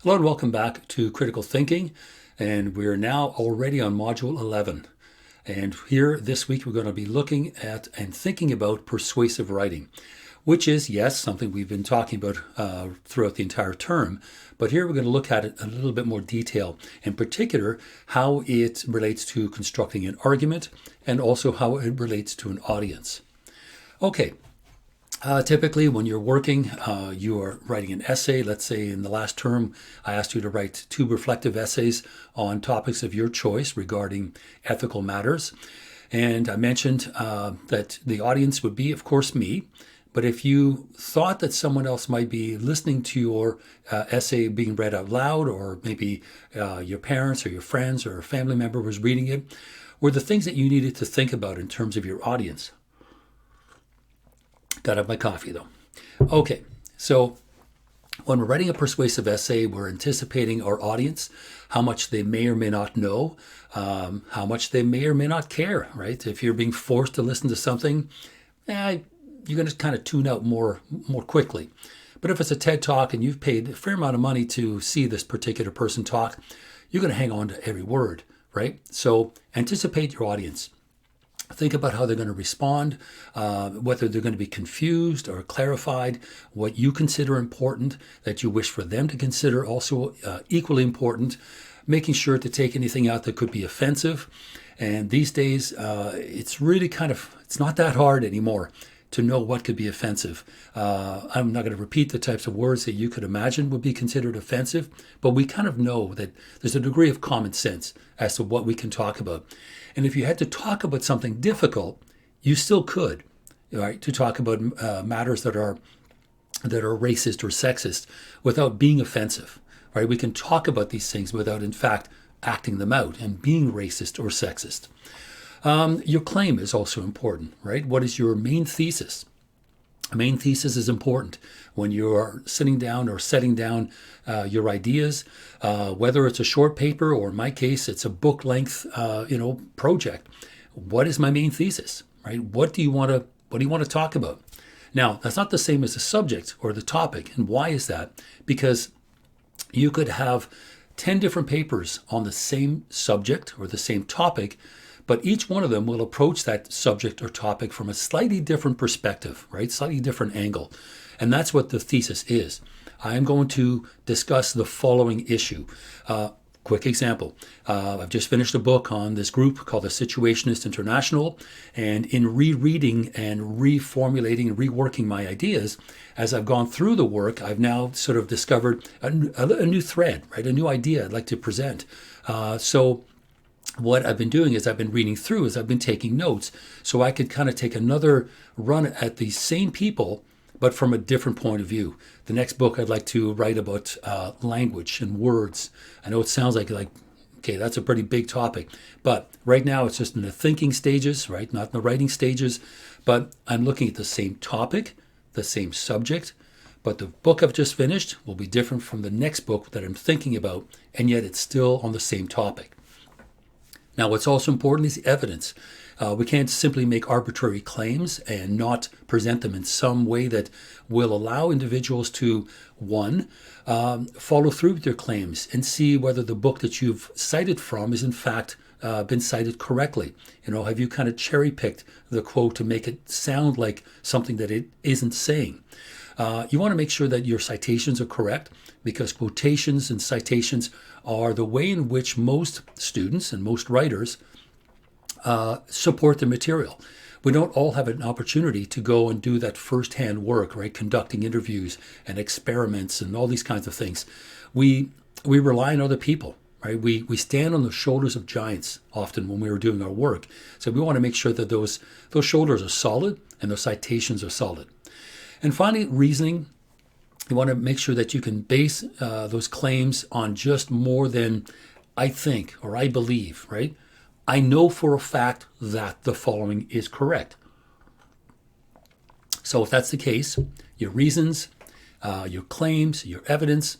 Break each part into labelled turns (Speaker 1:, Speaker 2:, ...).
Speaker 1: Hello and welcome back to Critical Thinking, and we're now already on Module 11. And here this week we're going to be looking at and thinking about persuasive writing, which is, yes, something we've been talking about throughout the entire term, but here we're going to look at it in a little bit more detail, in particular how it relates to constructing an argument and also how it relates to an audience. Okay. Typically, when you're working, you are writing an essay. Let's say in the last term, I asked you to write 2 reflective essays on topics of your choice regarding ethical matters. And I mentioned that the audience would be, of course, me. But if you thought that someone else might be listening to your essay being read out loud, or maybe your parents or your friends or a family member was reading it, were the things that you needed to think about in terms of your audience. Got to have my coffee though. Okay, so when we're writing a persuasive essay, we're anticipating our audience, how much they may or may not know, how much they may or may not care, right? If you're being forced to listen to something, you're going to kind of tune out more quickly. But if it's a TED Talk and you've paid a fair amount of money to see this particular person talk, you're going to hang on to every word, right? So anticipate your audience. Think about how they're going to respond, whether they're going to be confused or clarified, what you consider important that you wish for them to consider also equally important, making sure to take anything out that could be offensive. And these days, it's really it's not that hard anymore to know what could be offensive. I'm not going to repeat the types of words that you could imagine would be considered offensive, but we kind of know that there's a degree of common sense as to what we can talk about. And if you had to talk about something difficult, you still could, right? To talk about matters that are racist or sexist without being offensive, right? We can talk about these things without, in fact, acting them out and being racist or sexist. Your claim is also important, right? What is your main thesis? A main thesis is important when you're sitting down or setting down your ideas, whether it's a short paper or in my case, it's a book length, project. What is my main thesis, right? What do you want to talk about? Now, that's not the same as the subject or the topic. And why is that? Because you could have 10 different papers on the same subject or the same topic, but each one of them will approach that subject or topic from a slightly different perspective, right? Slightly different angle. And that's what the thesis is. I am going to discuss the following issue. Quick example. I've just finished a book on this group called the Situationist International. And in rereading and reformulating and reworking my ideas, as I've gone through the work, I've now sort of discovered a new thread, right? A new idea I'd like to present. So what I've been doing is I've been reading through, I've been taking notes, so I could kind of take another run at these same people, but from a different point of view. The next book I'd like to write about language and words. I know it sounds like, okay, that's a pretty big topic, but right now it's just in the thinking stages, right? Not in the writing stages, but I'm looking at the same topic, the same subject, but the book I've just finished will be different from the next book that I'm thinking about, and yet it's still on the same topic. Now, what's also important is evidence. We can't simply make arbitrary claims and not present them in some way that will allow individuals to, one, follow through with their claims and see whether the book that you've cited from is in fact been cited correctly. Have you kind of cherry-picked the quote to make it sound like something that it isn't saying? You want to make sure that your citations are correct, because quotations and citations are the way in which most students and most writers support the material. We don't all have an opportunity to go and do that firsthand work, right? Conducting interviews and experiments and all these kinds of things. We rely on other people, right? We stand on the shoulders of giants often when we are doing our work. So we want to make sure that those shoulders are solid and those citations are solid. And finally, reasoning. You want to make sure that you can base those claims on just more than I think or I believe, right? I know for a fact that the following is correct. So if that's the case, your reasons, your claims, your evidence,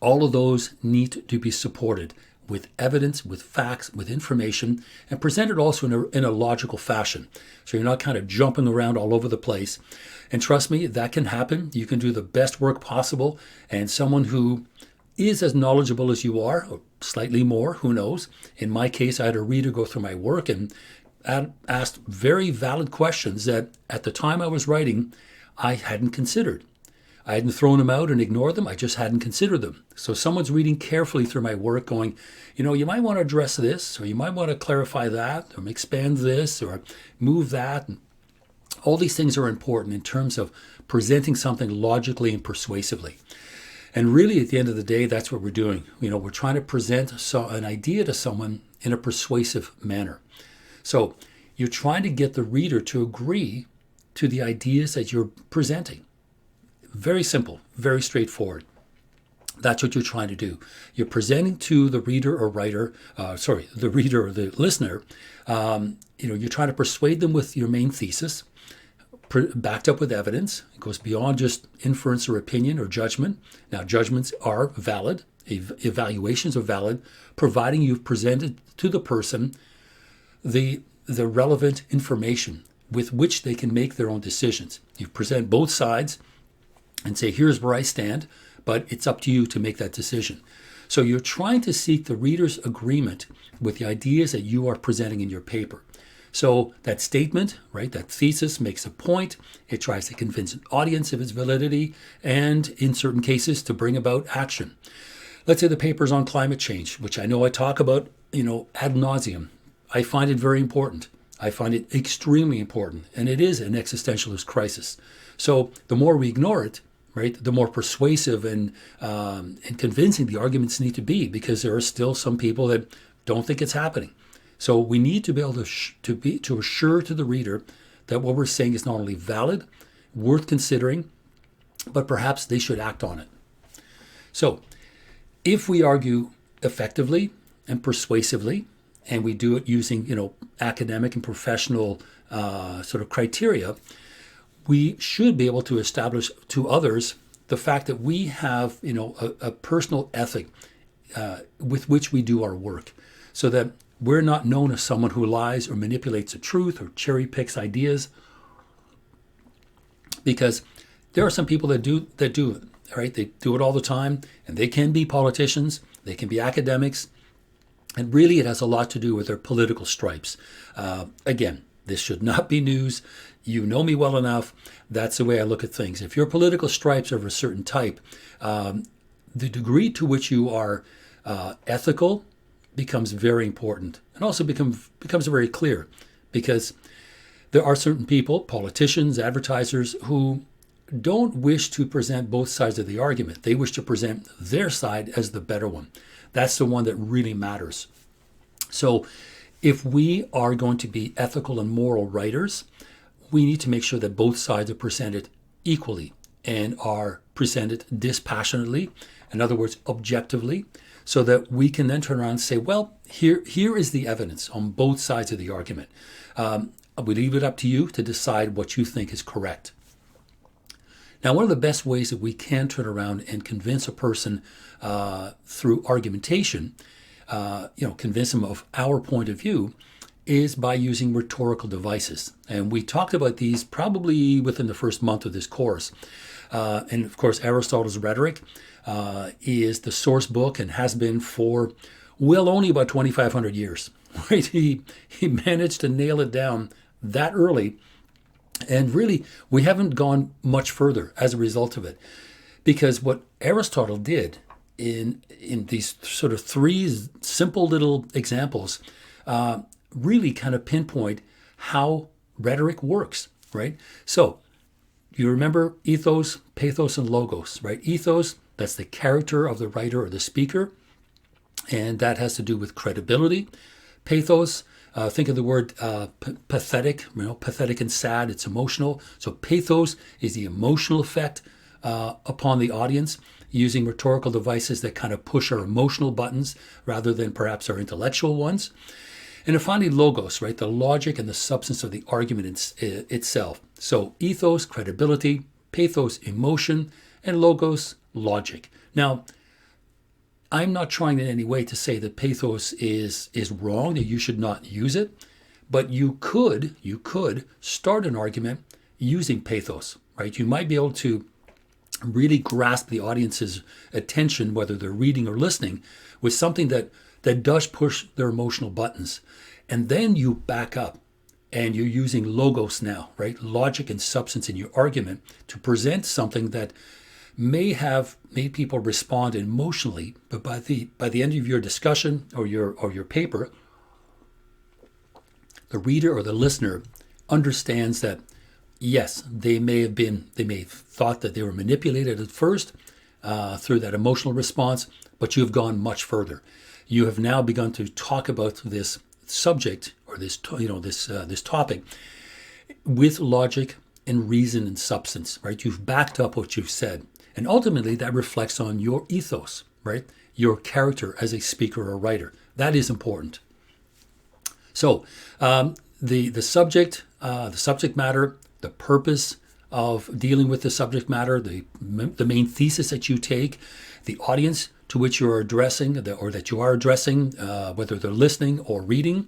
Speaker 1: all of those need to be supported with evidence, with facts, with information, and presented also in a logical fashion. So you're not kind of jumping around all over the place. And trust me, that can happen. You can do the best work possible, and someone who is as knowledgeable as you are, or slightly more, who knows. In my case, I had a reader go through my work and asked very valid questions that at the time I was writing, I hadn't considered. I hadn't thrown them out and ignored them. I just hadn't considered them. So someone's reading carefully through my work going, you might want to address this, or you might want to clarify that, or expand this, or move that. And all these things are important in terms of presenting something logically and persuasively. And really, at the end of the day, that's what we're doing. We're trying to present an idea to someone in a persuasive manner. So you're trying to get the reader to agree to the ideas that you're presenting. Very simple, very straightforward. That's what you're trying to do. You're presenting to the reader or writer, the reader or the listener. You're trying to persuade them with your main thesis, backed up with evidence. It goes beyond just inference or opinion or judgment. Now, judgments are valid. Evaluations are valid, providing you've presented to the person the relevant information with which they can make their own decisions. You present both sides and say, here's where I stand, but it's up to you to make that decision. So you're trying to seek the reader's agreement with the ideas that you are presenting in your paper. So that statement, right, that thesis makes a point. It tries to convince an audience of its validity and, in certain cases, to bring about action. Let's say the paper's on climate change, which I know I talk about, ad nauseum. I find it very important. I find it extremely important, and it is an existentialist crisis. So the more we ignore it, right, the more persuasive and convincing the arguments need to be, because there are still some people that don't think it's happening. So we need to be able to assure to the reader that what we're saying is not only valid, worth considering, but perhaps they should act on it. So if we argue effectively and persuasively, and we do it using academic and professional sort of criteria, we should be able to establish to others the fact that we have a personal ethic with which we do our work, so that we're not known as someone who lies or manipulates the truth or cherry picks ideas, because there are some people that do it, right? They do it all the time, and they can be politicians, they can be academics, and really it has a lot to do with their political stripes. Again, this should not be news. You know me well enough. That's the way I look at things. If your political stripes are of a certain type, the degree to which you are ethical becomes very important, and also becomes very clear, because there are certain people, politicians, advertisers, who don't wish to present both sides of the argument. They wish to present their side as the better one. That's the one that really matters. So if we are going to be ethical and moral writers, we need to make sure that both sides are presented equally and are presented dispassionately, in other words, objectively, so that we can then turn around and say, well, here is the evidence on both sides of the argument. We leave it up to you to decide what you think is correct. Now, one of the best ways that we can turn around and convince a person through argumentation, convince them of our point of view, is by using rhetorical devices. And we talked about these probably within the first month of this course. And of course, Aristotle's Rhetoric is the source book and has been for, only about 2,500 years. Right? He managed to nail it down that early. And really, we haven't gone much further as a result of it. Because what Aristotle did in these sort of three simple little examples really kind of pinpoint how rhetoric works, right? So you remember ethos, pathos, and logos, right? Ethos, that's the character of the writer or the speaker, and that has to do with credibility. Pathos, think of the word pathetic, pathetic and sad, it's emotional. So pathos is the emotional effect upon the audience, using rhetorical devices that kind of push our emotional buttons rather than perhaps our intellectual ones. And then finally, logos, right? The logic and the substance of the argument itself. So ethos, credibility, pathos, emotion, and logos, logic. Now, I'm not trying in any way to say that pathos is wrong, that you should not use it, but you could start an argument using pathos, right? You might be able to really grasp the audience's attention, whether they're reading or listening, with something that does push their emotional buttons. And then you back up and you're using logos now, right? Logic and substance in your argument to present something that may have made people respond emotionally, but by the end of your discussion or your paper, the reader or the listener understands that yes, they may have thought that they were manipulated at first through that emotional response, but you've gone much further. You have now begun to talk about this subject or this topic with logic and reason and substance, right? You've backed up what you've said, and ultimately that reflects on your ethos, right? Your character as a speaker or writer. That is important. So the subject matter, the purpose of dealing with the subject matter, the main thesis that you take, the audience to which you're addressing or that you are addressing, whether they're listening or reading,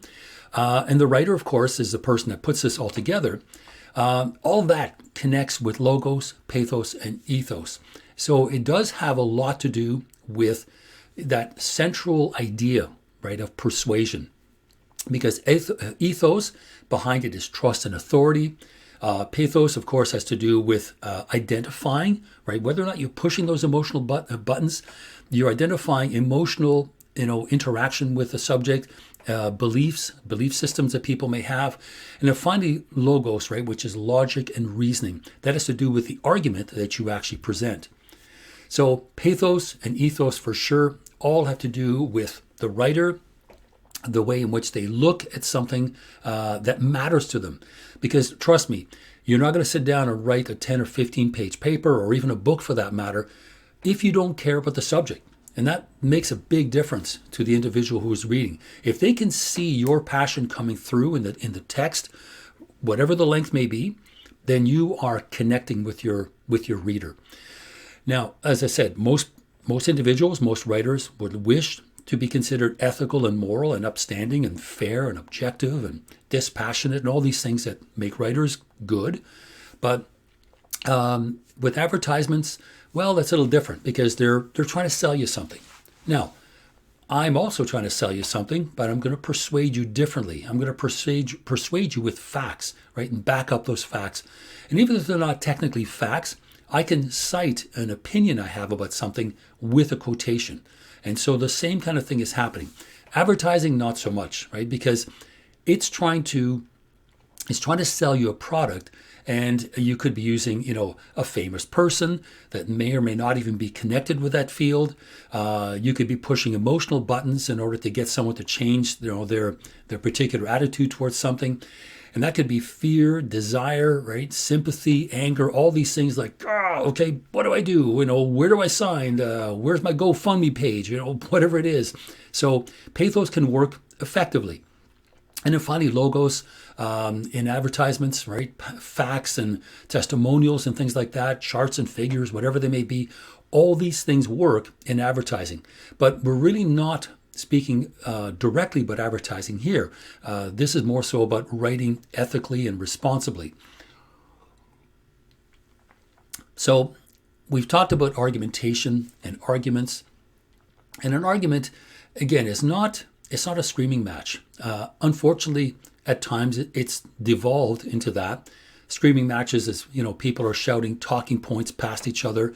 Speaker 1: and the writer, of course, is the person that puts this all together. All that connects with logos, pathos, and ethos. So it does have a lot to do with that central idea, right, of persuasion. Because ethos behind it is trust and authority. Pathos, of course, has to do with identifying, right? Whether or not you're pushing those emotional buttons, you're identifying emotional, interaction with the subject, belief systems that people may have. And then finally, logos, right, which is logic and reasoning. That has to do with the argument that you actually present. So pathos and ethos, for sure, all have to do with the writer, the way in which they look at something that matters to them. Because trust me, you're not going to sit down and write a 10 or 15 page paper or even a book for that matter if you don't care about the subject. And that makes a big difference to the individual who is reading. If they can see your passion coming through in the text, whatever the length may be, then you are connecting with your reader. Now, as I said, most individuals, most writers would wish to be considered ethical and moral and upstanding and fair and objective and dispassionate and all these things that make writers good. But with advertisements, well, that's a little different because they're trying to sell you something. Now, I'm also trying to sell you something, but I'm going to persuade you differently. I'm going to persuade you with facts, right, and back up those facts. And even if they're not technically facts, I can cite an opinion I have about something with a quotation. And so the same kind of thing is happening. Advertising, not so much, right? Because it's trying to sell you a product, and you could be using, a famous person that may or may not even be connected with that field. You could be pushing emotional buttons in order to get someone to change, their particular attitude towards something. And that could be fear, desire, right? Sympathy, anger, all these things like, okay, what do I do? Where do I sign? Where's my GoFundMe page? Whatever it is. So pathos can work effectively. And then finally, logos in advertisements, right? Facts and testimonials and things like that, charts and figures, whatever they may be. All these things work in advertising. But we're really not speaking directly about advertising here. This is more so about writing ethically and responsibly. So we've talked about argumentation and arguments. And an argument, again, is not a screaming match. Unfortunately, at times it's devolved into that. Screaming matches is, people are shouting talking points past each other.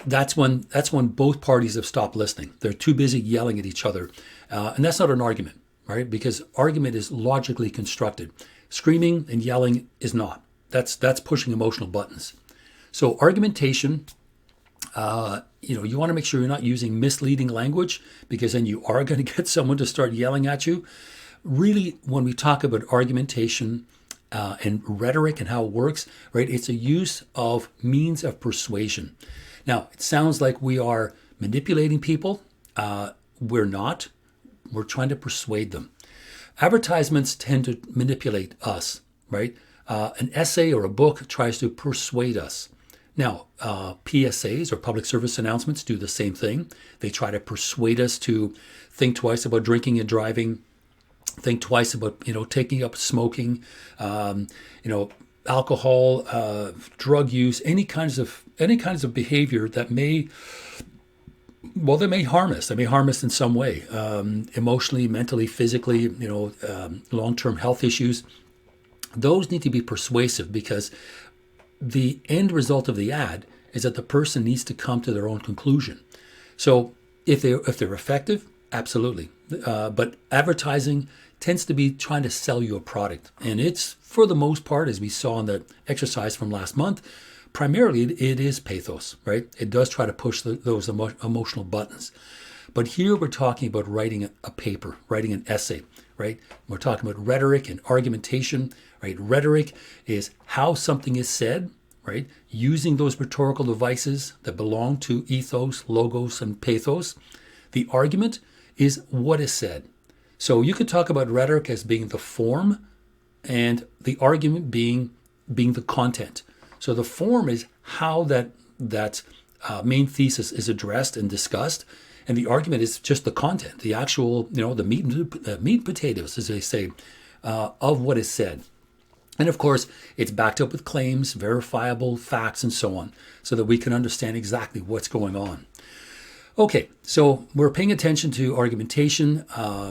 Speaker 1: That's when both parties have stopped listening. They're too busy yelling at each other. And that's not an argument, right? Because argument is logically constructed. Screaming and yelling is not. That's pushing emotional buttons. So argumentation, you want to make sure you're not using misleading language, because then you are going to get someone to start yelling at you. Really, when we talk about argumentation and rhetoric and how it works, right, it's a use of means of persuasion. Now, it sounds like we are manipulating people. We're not. We're trying to persuade them. Advertisements tend to manipulate us, right? An essay or a book tries to persuade us. Now, PSAs or public service announcements do the same thing. They try to persuade us to think twice about drinking and driving, think twice about, taking up smoking, alcohol, drug use, any kinds of behavior that may, well, they may harm us. They may harm us in some way, emotionally, mentally, physically. Long-term health issues. Those need to be persuasive because the end result of the ad is that the person needs to come to their own conclusion. So if they're effective, absolutely. But advertising tends to be trying to sell you a product. And it's, for the most part, as we saw in the exercise from last month, primarily it is pathos, right? It does try to push those emotional buttons. But here we're talking about writing a paper, writing an essay, right? We're talking about rhetoric and argumentation, right? Rhetoric is how something is said, right? Using those rhetorical devices that belong to ethos, logos, and pathos. The argument is what is said. So you could talk about rhetoric as being the form and the argument being the content. So the form is how that main thesis is addressed and discussed, and the argument is just the content, the actual, the meat and potatoes, as they say, of what is said. And of course, it's backed up with claims, verifiable facts, and so on, so that we can understand exactly what's going on. Okay, so we're paying attention to argumentation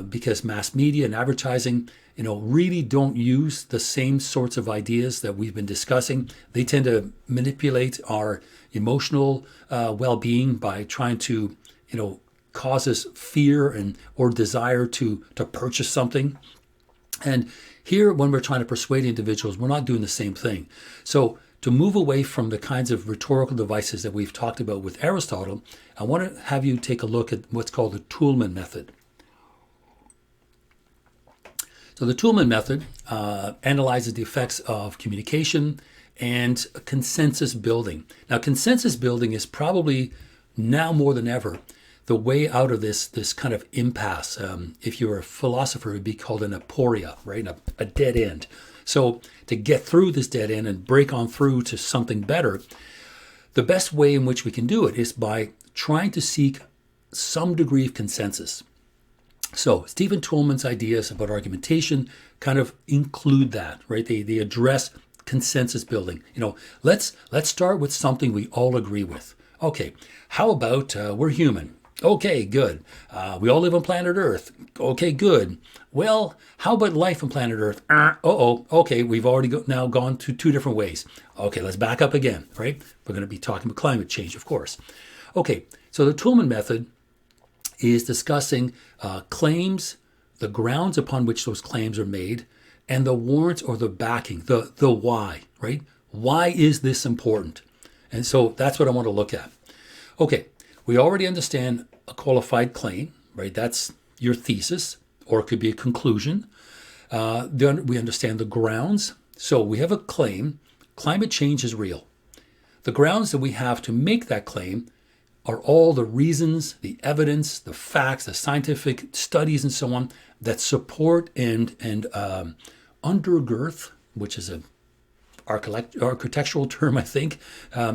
Speaker 1: because mass media and advertising, really don't use the same sorts of ideas that we've been discussing. They tend to manipulate our emotional well-being by trying to, cause us fear or desire to purchase something. And here, when we're trying to persuade individuals, we're not doing the same thing. So to move away from the kinds of rhetorical devices that we've talked about with Aristotle, I want to have you take a look at what's called the Toolman Method. So the Toolman Method analyzes the effects of communication and consensus building. Now, consensus building is probably now more than ever the way out of this kind of impasse. If you're a philosopher, it would be called an aporia, right? A dead end. So to get through this dead end and break on through to something better, the best way in which we can do it is by trying to seek some degree of consensus. So Stephen Toulmin's ideas about argumentation kind of include that, right? They address consensus building. Let's start with something we all agree with. Okay, how about we're human? Okay, good. We all live on planet Earth. Okay, good. Well, how about life on planet Earth? Okay, we've already now gone to two different ways. Okay, let's back up again, right? We're going to be talking about climate change, of course. Okay, so the Toolman Method is discussing claims, the grounds upon which those claims are made, and the warrants or the backing, the why, right? Why is this important? And so that's what I want to look at. Okay, we already understand a qualified claim, right? That's your thesis, or it could be a conclusion. Then we understand the grounds. So we have a claim, climate change is real. The grounds that we have to make that claim are all the reasons, the evidence, the facts, the scientific studies, and so on that support and undergirth, which is a architectural term, I think.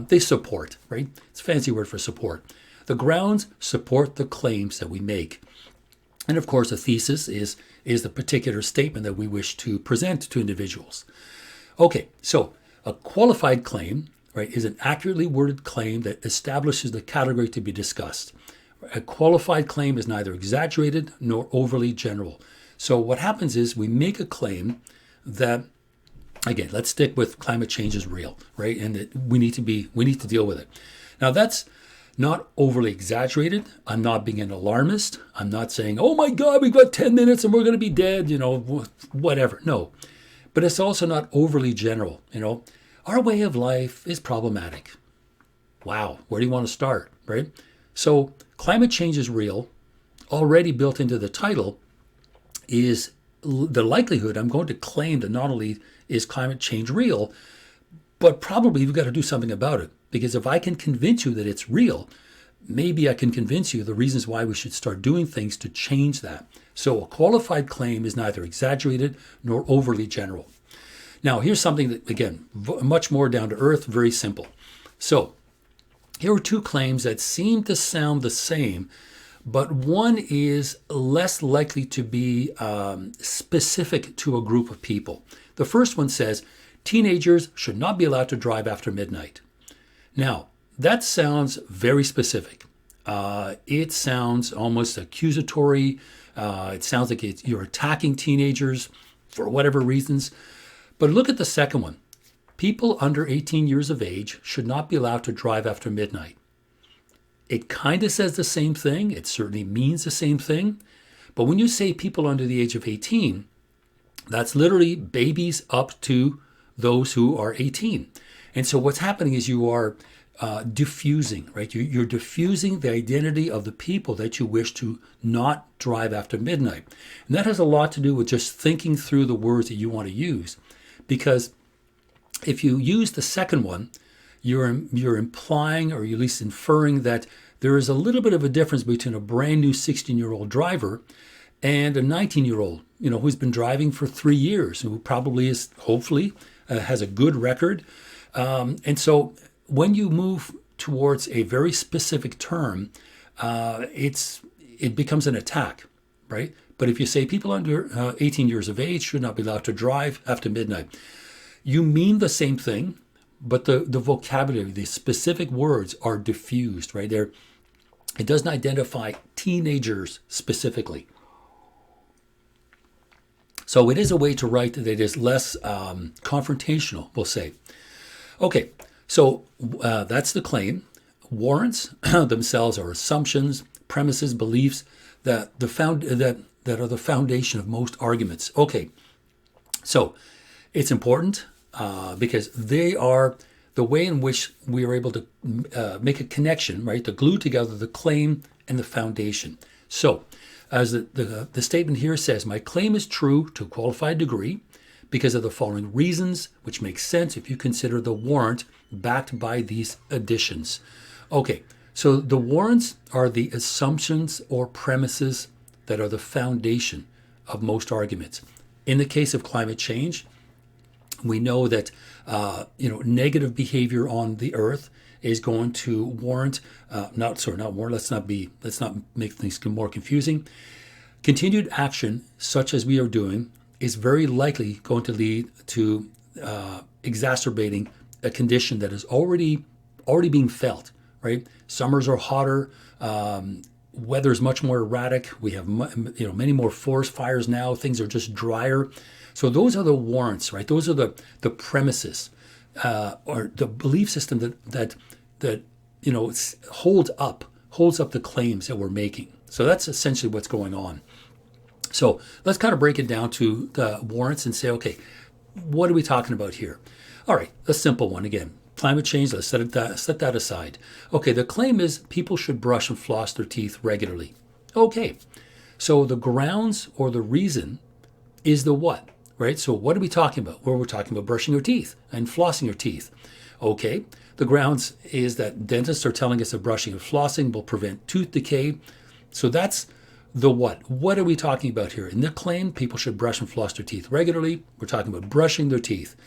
Speaker 1: They support, right? It's a fancy word for support. The grounds support the claims that we make. And of course, a thesis is the particular statement that we wish to present to individuals. Okay, so a qualified claim, right, is an accurately worded claim that establishes the category to be discussed. A qualified claim is neither exaggerated nor overly general. So what happens is we make a claim that, again, let's stick with climate change is real, right? And we need to deal with it. Now that's not overly exaggerated. I'm not being an alarmist. I'm not saying, oh my God, we've got 10 minutes and we're going to be dead, whatever. No, but it's also not overly general. Our way of life is problematic. Wow, where do you want to start, right? So climate change is real. Already built into the title is the likelihood I'm going to claim that not only is climate change real, but probably you've got to do something about it. Because if I can convince you that it's real, maybe I can convince you the reasons why we should start doing things to change that. So a qualified claim is neither exaggerated nor overly general. Now, here's something that, again, much more down to earth, very simple. So here are two claims that seem to sound the same, but one is less likely to be specific to a group of people. The first one says, teenagers should not be allowed to drive after midnight. Now, that sounds very specific. It sounds almost accusatory. It sounds like you're attacking teenagers for whatever reasons. But look at the second one. People under 18 years of age should not be allowed to drive after midnight. It kind of says the same thing. It certainly means the same thing. But when you say people under the age of 18, that's literally babies up to those who are 18. And so what's happening is you are diffusing, right? You're diffusing the identity of the people that you wish to not drive after midnight. And that has a lot to do with just thinking through the words that you want to use. Because if you use the second one, you're implying, or at least inferring, that there is a little bit of a difference between a brand new 16-year-old driver and a 19-year-old, who's been driving for 3 years, who probably is, hopefully, has a good record. And so when you move towards a very specific term, it becomes an attack, right? But if you say people under 18 years of age should not be allowed to drive after midnight, you mean the same thing, but the vocabulary, the specific words are diffused, right? It doesn't identify teenagers specifically. So it is a way to write that it is less confrontational, we'll say. Okay, so that's the claim. Warrants themselves are assumptions, premises, beliefs that are the foundation of most arguments. Okay, so it's important because they are the way in which we are able to make a connection, right? To glue together the claim and the foundation. So, as the statement here says, my claim is true to a qualified degree because of the following reasons, which makes sense if you consider the warrant backed by these additions. Okay, so the warrants are the assumptions or premises that are the foundation of most arguments. In the case of climate change, we know that negative behavior on the earth is going to warrant, let's not make things more confusing. Continued action, such as we are doing, is very likely going to lead to exacerbating a condition that is already being felt, right? Summers are hotter, weather is much more erratic. We have many more forest fires now. Things are just drier. So those are the warrants, right? Those are the premises or the belief system that holds up the claims that we're making. So that's essentially what's going on. So let's kind of break it down to the warrants and say, okay, what are we talking about here? All right, a simple one again. Climate change, let's set that aside. Okay, the claim is people should brush and floss their teeth regularly. Okay, so the grounds or the reason is the what, right? So what are we talking about? Well, we're talking about brushing your teeth and flossing your teeth. Okay, the grounds is that dentists are telling us that brushing and flossing will prevent tooth decay. So that's the what. What are we talking about here? In the claim, people should brush and floss their teeth regularly. We're talking about brushing their teeth.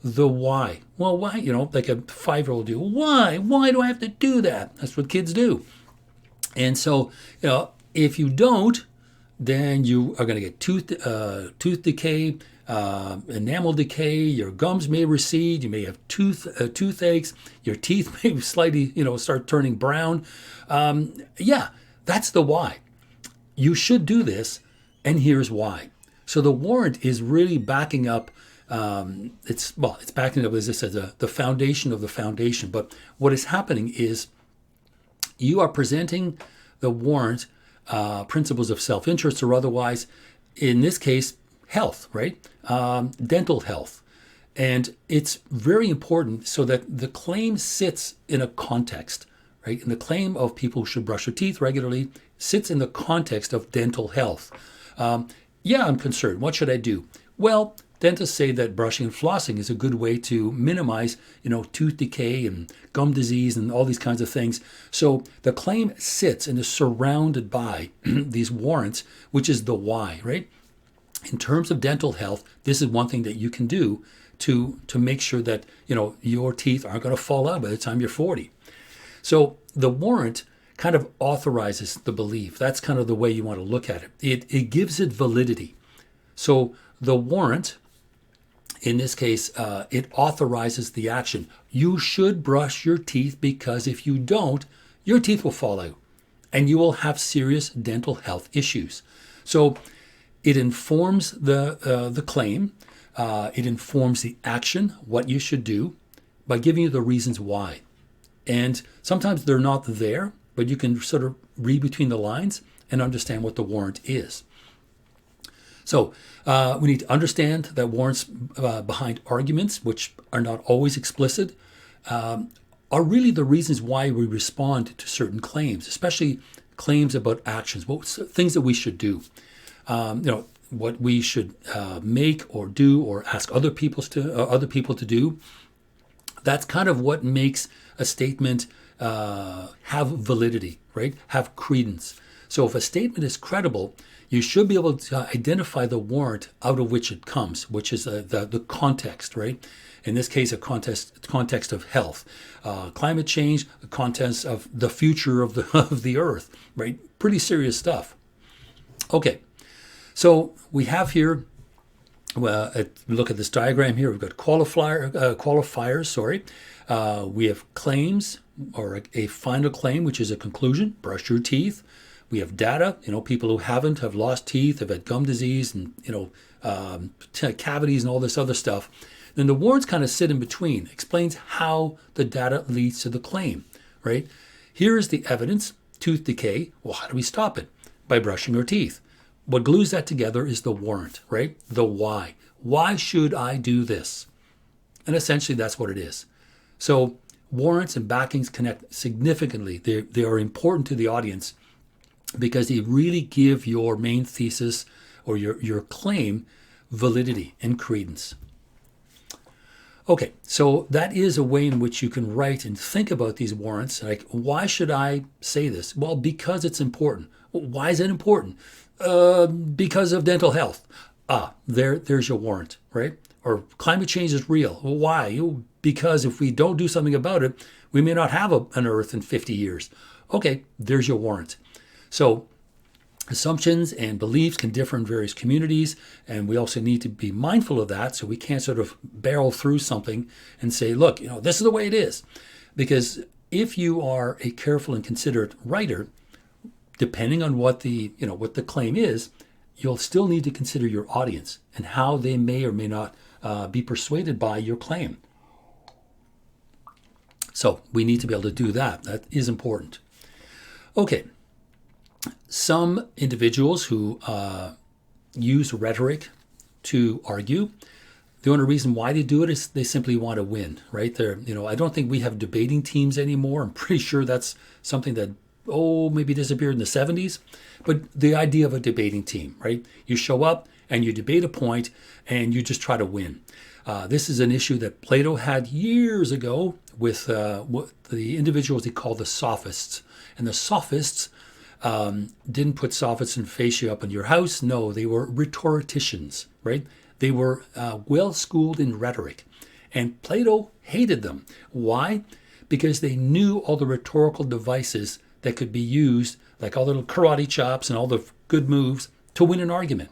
Speaker 1: The why. Well, why? Like a 5-year-old do. Why? Why do I have to do that? That's what kids do. And so, if you don't, then you are going to get tooth decay, enamel decay. Your gums may recede. You may have toothaches. Your teeth may slightly, start turning brown. That's the why. You should do this, and here's why. So the warrant is really backing up. It's backing up, as I said, the foundation of the foundation. But what is happening is you are presenting the warrant principles of self-interest or otherwise, in this case, health, right? Dental health. And it's very important so that the claim sits in a context, right? And the claim of people who should brush their teeth regularly sits in the context of dental health. I'm concerned. What should I do? Well, dentists say that brushing and flossing is a good way to minimize, tooth decay and gum disease and all these kinds of things. So the claim sits and is surrounded by these warrants, which is the why, right? In terms of dental health, this is one thing that you can do to make sure that, your teeth aren't going to fall out by the time you're 40. So the warrant kind of authorizes the belief. That's kind of the way you want to look at it. It gives it validity. So the warrant In this case, it authorizes the action. You should brush your teeth because if you don't, your teeth will fall out and you will have serious dental health issues. So it informs the claim. It informs the action, what you should do, by giving you the reasons why. And sometimes they're not there, but you can sort of read between the lines and understand what the warrant is. So we need to understand that warrants behind arguments, which are not always explicit, are really the reasons why we respond to certain claims, especially claims about actions, things that we should do. What we should make or do or ask other people to do. That's kind of what makes a statement have validity, right? Have credence. So if a statement is credible, you should be able to identify the warrant out of which it comes, which is the context, right? In this case, a context of health, climate change, the context of the future of the earth, right? Pretty serious stuff. Okay, so we have here. Look at this diagram here. We've got qualifiers. We have claims, or a final claim, which is a conclusion. Brush your teeth. We have data. People who have lost teeth, have had gum disease, and cavities and all this other stuff. Then the warrants kind of sit in between. Explains how the data leads to the claim. Right. Here is the evidence: tooth decay. Well, how do we stop it? By brushing our teeth. What glues that together is the warrant, right? The why. Why should I do this? And essentially that's what it is. So warrants and backings connect significantly. They are important to the audience because they really give your main thesis or your claim validity and credence. Okay, so that is a way in which you can write and think about these warrants. Like, why should I say this? Well, because it's important. Well, why is it important? Because of dental health. There's your warrant, right? Or climate change is real. Well, why? Because if we don't do something about it, we may not have an Earth in 50 years. Okay, there's your warrant. So assumptions and beliefs can differ in various communities, and we also need to be mindful of that, so we can't sort of barrel through something and say, look, this is the way it is. Because if you are a careful and considerate writer, depending on what the claim is, you'll still need to consider your audience and how they may or may not be persuaded by your claim. So we need to be able to do that. That is important. Okay. Some individuals who use rhetoric to argue, the only reason why they do it is they simply want to win, right? I don't think we have debating teams anymore. I'm pretty sure that's something that maybe disappeared in the 70s. But the idea of a debating team, right? You show up and you debate a point and you just try to win. This is an issue that Plato had years ago with the individuals he called the sophists. And the sophists didn't put sophists and fascia up in your house. No, they were rhetoricians, right? They were well-schooled in rhetoric. And Plato hated them. Why? Because they knew all the rhetorical devices that could be used, like all the little karate chops and all the good moves, to win an argument.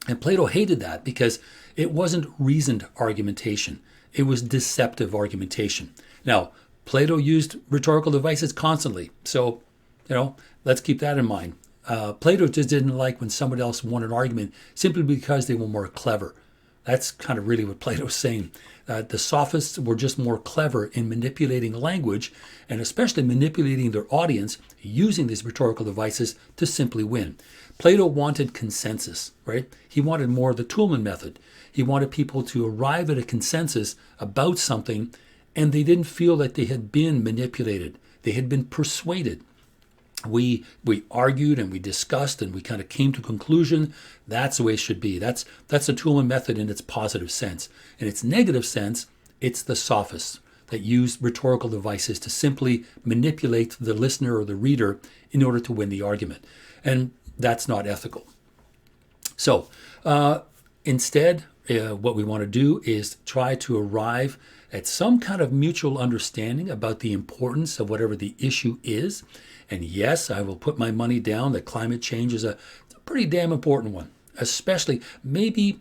Speaker 1: And Plato hated that because it wasn't reasoned argumentation. It was deceptive argumentation. Now, Plato used rhetorical devices constantly. So, let's keep that in mind. Plato just didn't like when somebody else won an argument simply because they were more clever. That's kind of really what Plato's saying. The sophists were just more clever in manipulating language, and especially manipulating their audience using these rhetorical devices to simply win. Plato wanted consensus, right? He wanted more of the Toolman Method. He wanted people to arrive at a consensus about something, and they didn't feel that they had been manipulated. They had been persuaded. We argued and we discussed and we kind of came to a conclusion. That's the way it should be. That's the Toolman Method in its positive sense. In its negative sense, it's the sophists that use rhetorical devices to simply manipulate the listener or the reader in order to win the argument. And that's not ethical. So instead, what we want to do is try to arrive at some kind of mutual understanding about the importance of whatever the issue is. And yes, I will put my money down that climate change is a pretty damn important one, especially maybe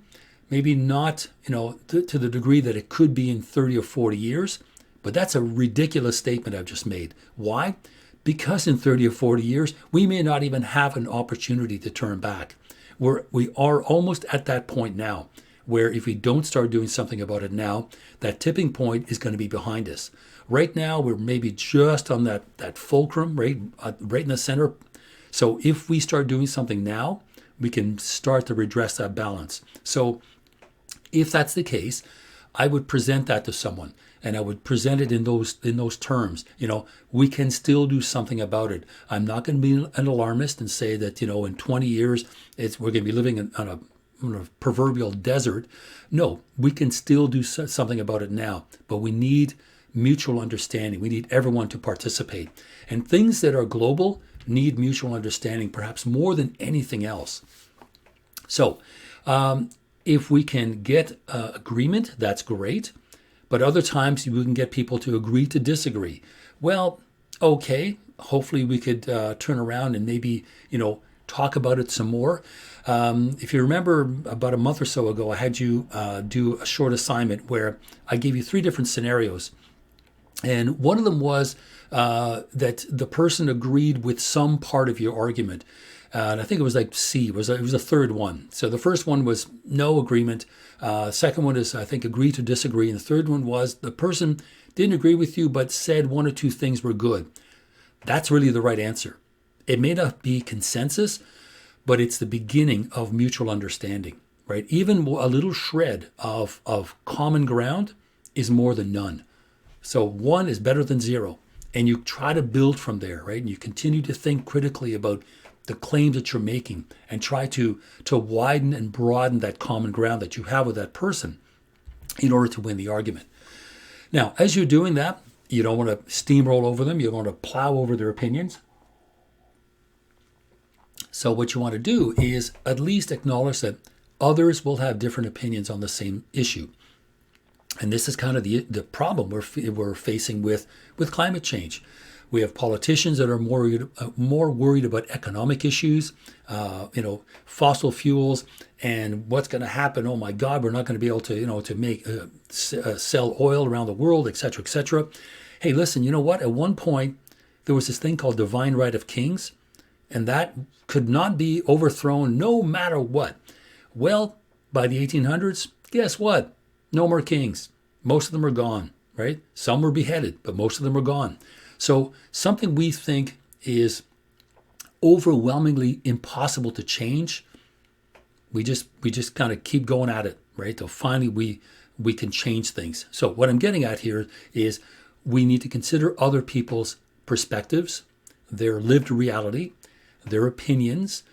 Speaker 1: maybe not, to the degree that it could be in 30 or 40 years, but that's a ridiculous statement I've just made. Why? Because in 30 or 40 years, we may not even have an opportunity to turn back. We are almost at that point now, where if we don't start doing something about it now, that tipping point is going to be behind us. Right now, we're maybe just on that fulcrum, right in the center. So if we start doing something now, we can start to redress that balance. So if that's the case, I would present that to someone, and I would present it in those terms. We can still do something about it. I'm not going to be an alarmist and say that in 20 years we're going to be living on a proverbial desert. No, we can still do something about it now, but we need mutual understanding. We need everyone to participate, and things that are global need mutual understanding, perhaps more than anything else. So, if we can get agreement, that's great. But other times we can get people to agree to disagree. Well, okay, hopefully we could turn around and maybe, talk about it some more. If you remember about a month or so ago, I had you do a short assignment where I gave you 3 different scenarios. And one of them was that the person agreed with some part of your argument. And I think it was like C, it was a third one. So the first one was no agreement. Second one is, I think, agree to disagree. And the third one was the person didn't agree with you, but said 1 or 2 things were good. That's really the right answer. It may not be consensus, but it's the beginning of mutual understanding, right? Even a little shred of common ground is more than none. So 1 is better than 0. And you try to build from there, right? And you continue to think critically about the claims that you're making and try to widen and broaden that common ground that you have with that person in order to win the argument. Now, as you're doing that, you don't want to steamroll over them. You don't want to plow over their opinions. So what you want to do is at least acknowledge that others will have different opinions on the same issue. And this is kind of the problem we're facing with climate change. We have politicians that are more worried about economic issues, fossil fuels, and what's going to happen. Oh my God, we're not going to be able to sell oil around the world, et cetera, et cetera. Hey, listen, you know what? At one point, there was this thing called divine right of kings, and that could not be overthrown no matter what. Well, by the 1800s, guess what? No more kings. Most of them are gone, right? Some were beheaded, but most of them are gone. So something we think is overwhelmingly impossible to change, we just kind of keep going at it, right? Till finally we can change things. So what I'm getting at here is we need to consider other people's perspectives, their lived reality, their opinions,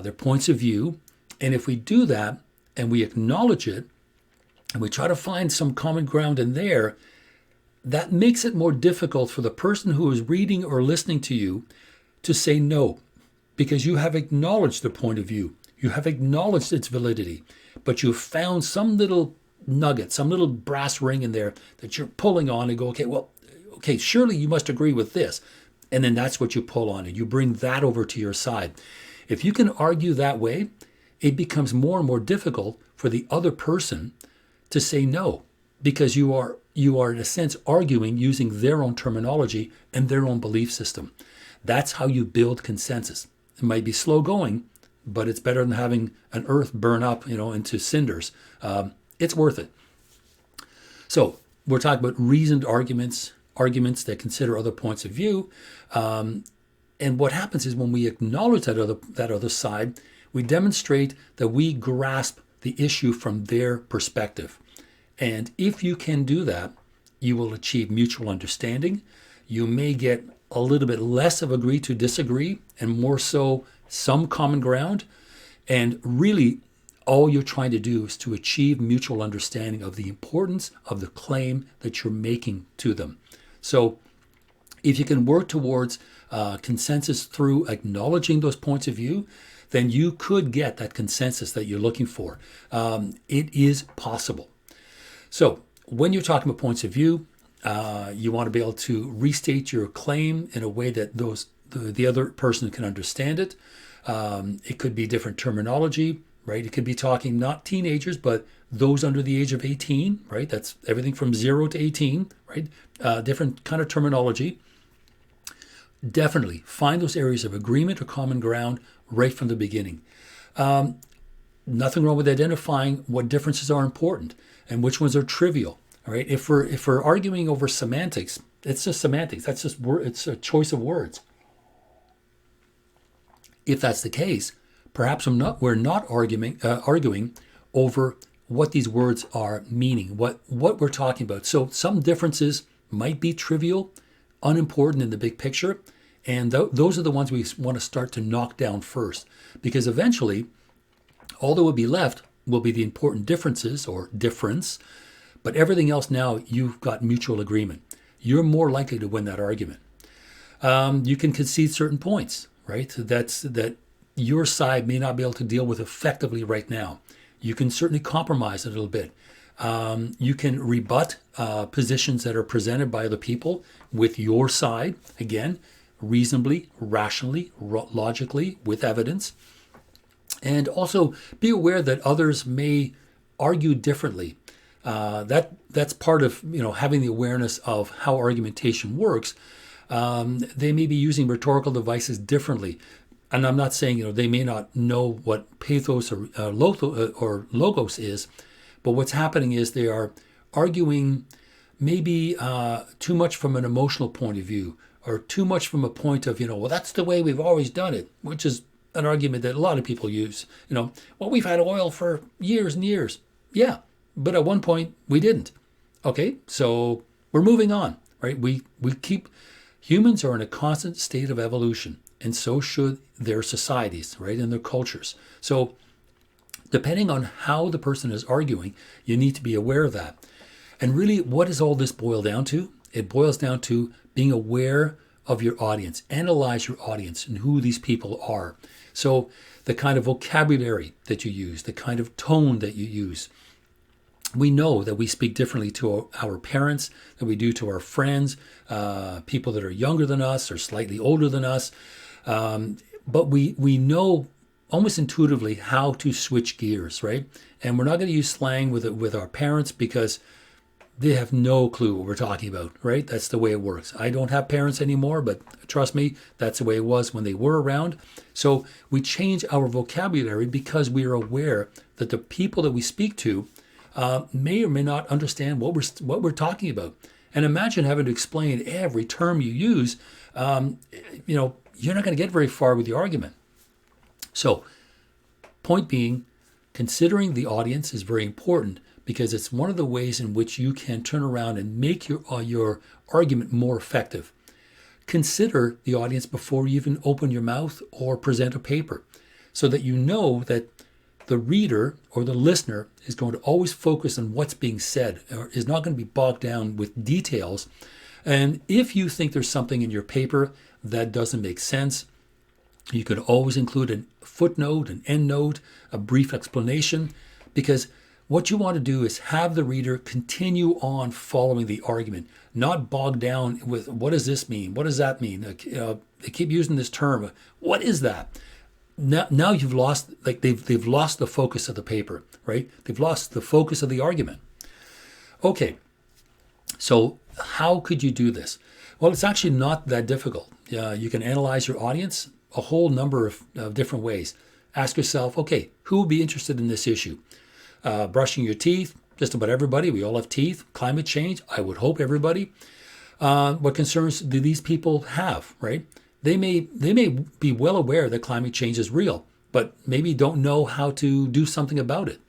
Speaker 1: their points of view. And if we do that and we acknowledge it and we try to find some common ground in there, that makes it more difficult for the person who is reading or listening to you to say no, because you have acknowledged the point of view. You have acknowledged its validity, but you've found some little nugget, some little brass ring in there that you're pulling on and go, okay, surely you must agree with this. And then that's what you pull on and you bring that over to your side. If you can argue that way, it becomes more and more difficult for the other person to say no, because you are in a sense arguing using their own terminology and their own belief system. That's how you build consensus. It might be slow going, but it's better than having an earth burn up, into cinders. It's worth it. So we're talking about reasoned arguments that consider other points of view. And what happens is when we acknowledge that other side, we demonstrate that we grasp the issue from their perspective. And if you can do that, you will achieve mutual understanding. You may get a little bit less of agree to disagree and more so some common ground. And really, all you're trying to do is to achieve mutual understanding of the importance of the claim that you're making to them. So if you can work towards consensus through acknowledging those points of view, then you could get that consensus that you're looking for. It is possible. So when you're talking about points of view, you want to be able to restate your claim in a way that the other person can understand it. It could be different terminology, right? It could be talking not teenagers, but those under the age of 18, right? That's everything from 0 to 18, right? Different kind of terminology. Definitely find those areas of agreement or common ground right from the beginning. Nothing wrong with identifying what differences are important and which ones are trivial. All right. If we're arguing over semantics, it's just semantics. That's just it's a choice of words. If that's the case, perhaps we're not arguing over what these words are meaning, what we're talking about. So some differences might be trivial, unimportant in the big picture, and those are the ones we want to start to knock down first, because eventually all that will be left will be the important differences or difference, but everything else now you've got mutual agreement. You're more likely to win that argument. You can concede certain points, right? That your side may not be able to deal with effectively right now. You can certainly compromise a little bit. You can rebut positions that are presented by other people with your side, again, reasonably, rationally, logically, with evidence. And also be aware that others may argue differently. That's part of having the awareness of how argumentation works. They may be using rhetorical devices differently. And I'm not saying they may not know what pathos or logos is, but what's happening is they are arguing maybe too much from an emotional point of view, or too much from a point of, well, that's the way we've always done it, which is an argument that a lot of people use. Well, we've had oil for years and years. Yeah, but at one point we didn't. Okay, so we're moving on, right? Humans are in a constant state of evolution, and so should their societies, right, and their cultures. So depending on how the person is arguing, you need to be aware of that. And really, what does all this boil down to? It boils down to being aware of your audience. Analyze your audience and who these people are. So the kind of vocabulary that you use, the kind of tone that you use. We know that we speak differently to our parents than we do to our friends, people that are younger than us or slightly older than us. But we know almost intuitively how to switch gears, right? And we're not going to use slang with our parents because they have no clue what we're talking about, right? That's the way it works. I don't have parents anymore, but trust me, that's the way it was when they were around. So we change our vocabulary because we are aware that the people that we speak to may or may not understand what we're talking about. And imagine having to explain every term you use. You're not going to get very far with the argument. So, point being, considering the audience is very important because it's one of the ways in which you can turn around and make your argument more effective. Consider the audience before you even open your mouth or present a paper, so that you know that the reader or the listener is going to always focus on what's being said, or is not going to be bogged down with details. And if you think there's something in your paper that doesn't make sense, you could always include a footnote, an endnote, a brief explanation, because what you want to do is have the reader continue on following the argument, not bogged down with what does this mean? What does that mean? They keep using this term. What is that? Now you've lost, they've lost the focus of the paper, right? They've lost the focus of the argument. Okay, so how could you do this? Well, it's actually not that difficult. You can analyze your audience a whole number of different ways. Ask yourself, okay, who would be interested in this issue? Brushing your teeth, just about everybody. We all have teeth. Climate change, I would hope everybody. What concerns do these people have, right? They may be well aware that climate change is real, but maybe don't know how to do something about it.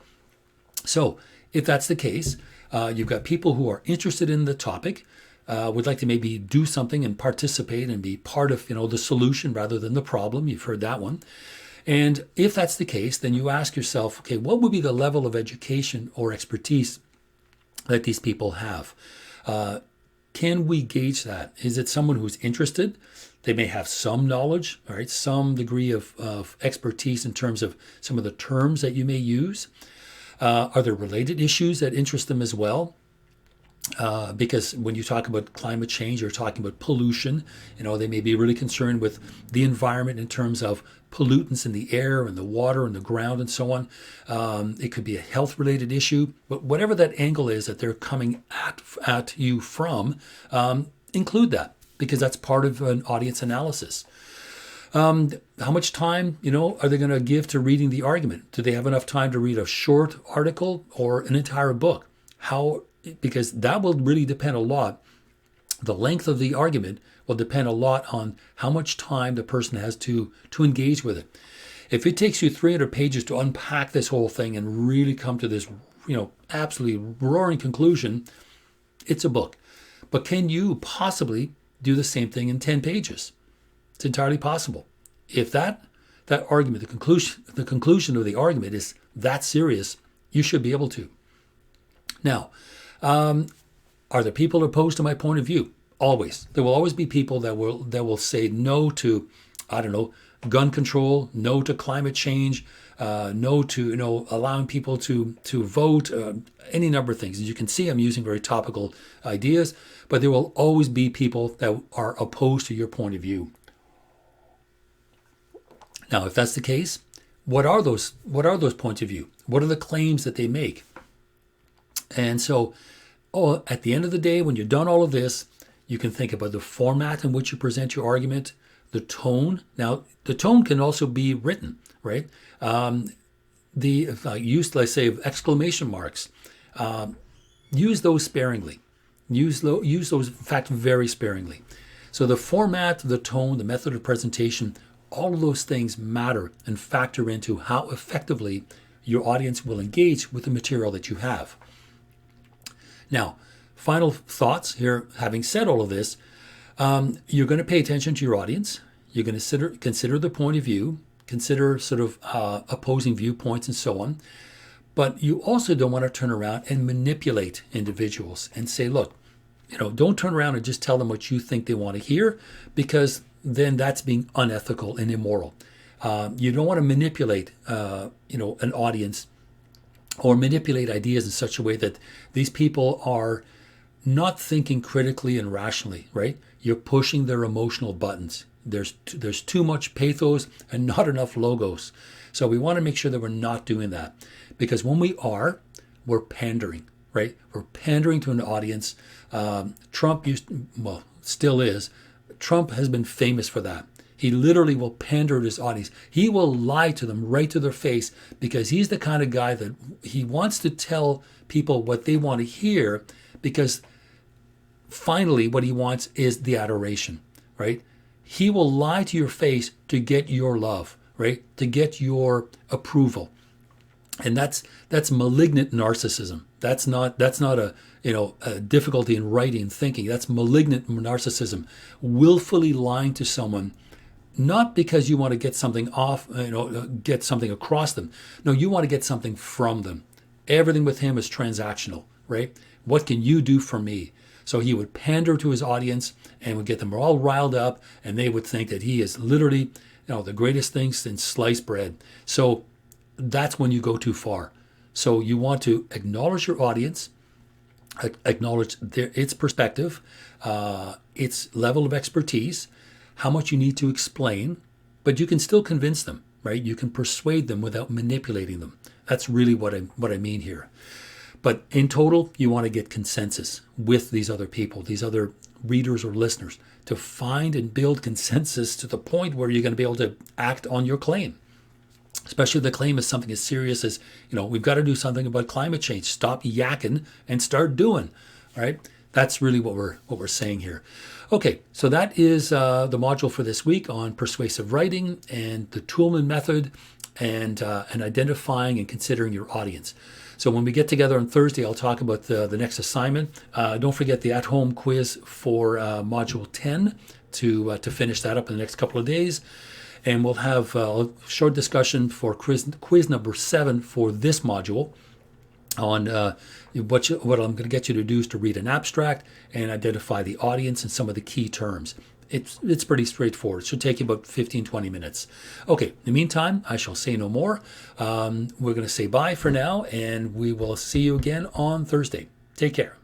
Speaker 1: So if that's the case, you've got people who are interested in the topic, would like to maybe do something and participate and be part of the solution rather than the problem. You've heard that one. And if that's the case, then you ask yourself, okay, what would be the level of education or expertise that these people have? Can we gauge that? Is it someone who's interested? They may have some knowledge, all right, some degree of expertise in terms of some of the terms that you may use. Are there related issues that interest them as well? Because when you talk about climate change, you're talking about pollution. They may be really concerned with the environment in terms of pollutants in the air and the water and the ground and so on. It could be a health-related issue, but whatever that angle is that they're coming at you from, include that, because that's part of an audience analysis. How much time, are they going to give to reading the argument? Do they have enough time to read a short article or an entire book? Because that will really depend a lot. The length of the argument will depend a lot on how much time the person has to engage with it. If it takes you 300 pages to unpack this whole thing and really come to this, absolutely roaring conclusion, it's a book. But can you possibly do the same thing in 10 pages? It's entirely possible. If that argument, the conclusion of the argument is that serious, you should be able to. Now, are there people opposed to my point of view? Always. There will always be people that will say no to, gun control, no to climate change, no to allowing people to vote, any number of things. As you can see, I'm using very topical ideas, but there will always be people that are opposed to your point of view. Now, if that's the case, what are those points of view? What are the claims that they make? And so, at the end of the day, when you're done all of this, you can think about the format in which you present your argument, the tone. Now, the tone can also be written, right? The use, let's say, of exclamation marks. Use those sparingly. Use those, in fact, very sparingly. So the format, the tone, the method of presentation, all of those things matter and factor into how effectively your audience will engage with the material that you have. Now, final thoughts here. Having said all of this, you're going to pay attention to your audience. You're going to consider the point of view, consider sort of opposing viewpoints and so on. But you also don't want to turn around and manipulate individuals and say, look, don't turn around and just tell them what you think they want to hear, because then that's being unethical and immoral. You don't want to manipulate, an audience or manipulate ideas in such a way that these people are not thinking critically and rationally, right? You're pushing their emotional buttons. There's too much pathos and not enough logos. So we want to make sure that we're not doing that, because when we're pandering, right? We're pandering to an audience. Trump still is. Trump has been famous for that. He literally will pander to his audience. He will lie to them right to their face, because he's the kind of guy that he wants to tell people what they want to hear, because finally what he wants is the adoration, right? He will lie to your face to get your love, right? To get your approval. And that's malignant narcissism. That's not a difficulty in writing, thinking. That's malignant narcissism. Willfully lying to someone, not because you want to get something get something across them. No, you want to get something from them. Everything with him is transactional, right? What can you do for me? So he would pander to his audience and would get them all riled up, and they would think that he is literally, the greatest thing since sliced bread. So that's when you go too far. So you want to acknowledge your audience, acknowledge its perspective, its level of expertise, how much you need to explain, but you can still convince them, right? You can persuade them without manipulating them. That's really what I mean here. But in total, you want to get consensus with these other people, these other readers or listeners, to find and build consensus to the point where you're going to be able to act on your claim. Especially if the claim is something as serious as, we've got to do something about climate change. Stop yakking and start doing, right? That's really what we're saying here. Okay, so that is the module for this week on persuasive writing and the Toolman Method and identifying and considering your audience. So when we get together on Thursday, I'll talk about the next assignment. Don't forget the at-home quiz for Module 10 to finish that up in the next couple of days. And we'll have a short discussion for quiz number 7 for this module on what I'm going to get you to do is to read an abstract and identify the audience and some of the key terms. It's pretty straightforward. It should take you about 15-20 minutes. Okay, in the meantime, I shall say no more. We're going to say bye for now, and we will see you again on Thursday. Take care.